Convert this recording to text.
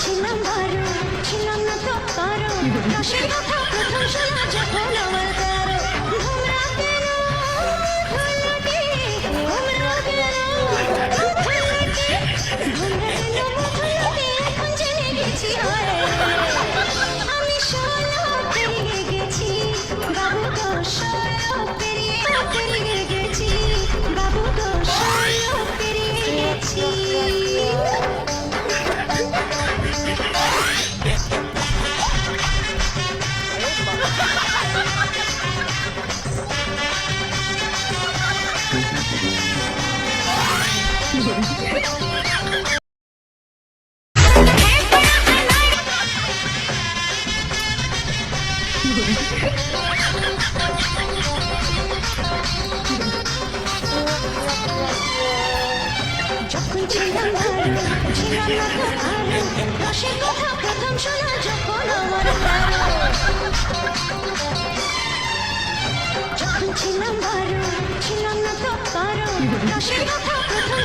ছিলাম বারো, ছিলাম না তো কারো, রসের কথা প্রথম শোনা যখন আমার তেরো। ঘুমরা কেন ঘুমরাটি, ঘুমরা কেন ঘুমরাটি, ঘুমরা কেন ঘুমরাটি, এখন জেনে গেছি হায়। আমি 16 পেরিয়ে গেছি বাবু গো, 16 পেরিয়ে গেছি বাবু গো, 16 পেরিয়ে গেছি। যখন ছিলাম ভালো, ছিলাম না তো ভালো, রসের কথা প্রথম শোনা যখন আমার তেরো। যখন ছিলাম ভালো, ছিলাম না তো কারো, রসের কথা প্রথম